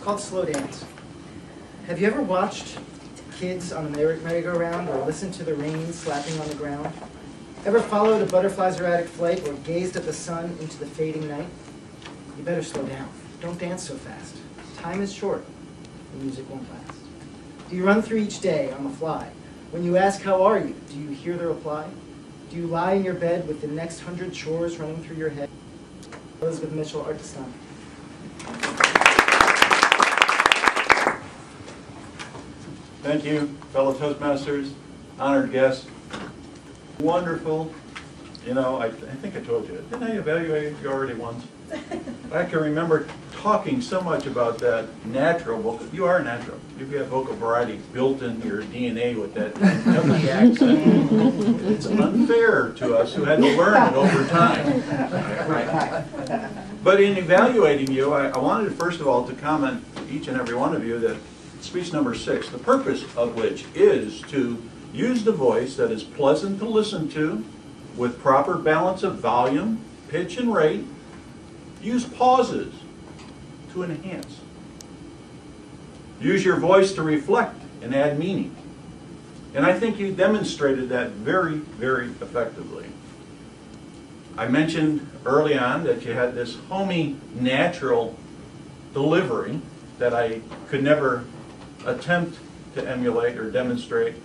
called slow dance. Have you ever watched kids on a merry-go-round or listened to the rain slapping on the ground? Ever followed a butterfly's erratic flight or gazed at the sun into the fading night? You better slow down. Don't dance so fast. Time is short. The music won't last. Do you run through each day on the fly? When you ask, how are you, do you hear the reply? Do you lie in your bed with the next 100 chores running through your head? Elizabeth Mitchell, Art Testani. Thank you, fellow Toastmasters, honored guests. Wonderful. You know, I think I told you. Didn't I evaluate you already once? I can remember talking so much about that natural vocal. You are natural. You've got vocal variety built in your DNA with that Kentucky accent. It's unfair to us who had to learn it over time. But in evaluating you, I wanted, first of all, to comment each and every one of you that speech number 6, the purpose of which is to use the voice that is pleasant to listen to with proper balance of volume, pitch, and rate. Use pauses to enhance. Use your voice to reflect and add meaning. And I think you demonstrated that very, very effectively. I mentioned early on that you had this homey, natural delivery that I could never attempt to emulate or demonstrate.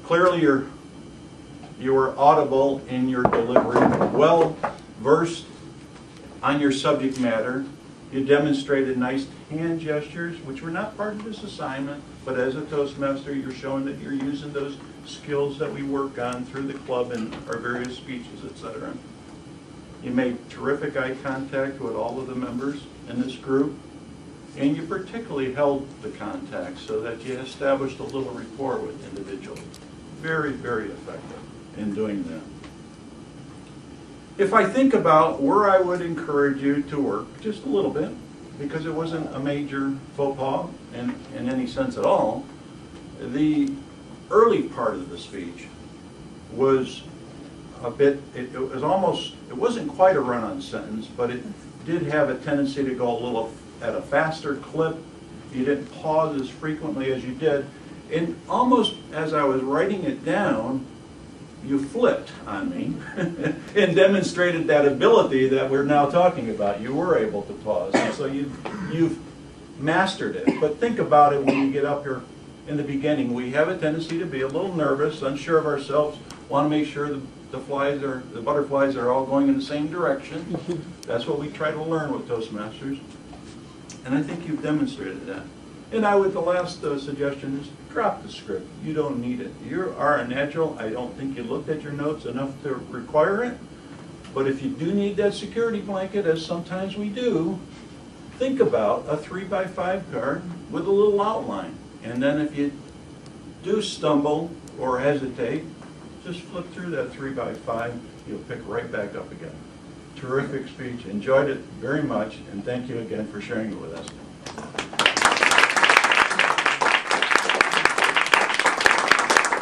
Clearly you were audible in your delivery, well versed on your subject matter. You demonstrated nice hand gestures, which were not part of this assignment, but as a Toastmaster, you're showing that you're using those skills that we work on through the club and our various speeches, etc. You made terrific eye contact with all of the members in this group, and you particularly held the contact so that you established a little rapport with individuals. Very, very effective in doing that. If I think about where I would encourage you to work, just a little bit, because it wasn't a major faux pas in any sense at all, the early part of the speech was a bit, it wasn't quite a run-on sentence, but it did have a tendency to go a little at a faster clip. You didn't pause as frequently as you did. And almost as I was writing it down, you flipped on me and demonstrated that ability that we're now talking about. You were able to pause. And so you've mastered it. But think about it when you get up here in the beginning. We have a tendency to be a little nervous, unsure of ourselves, want to make sure the butterflies are all going in the same direction. That's what we try to learn with Toastmasters. And I think you've demonstrated that. And the last suggestion is drop the script. You don't need it. You are a natural. I don't think you looked at your notes enough to require it. But if you do need that security blanket, as sometimes we do, think about a 3x5 card with a little outline. And then if you do stumble or hesitate, just flip through that 3x5. You'll pick right back up again. Terrific speech. Enjoyed it very much. And thank you again for sharing it with us.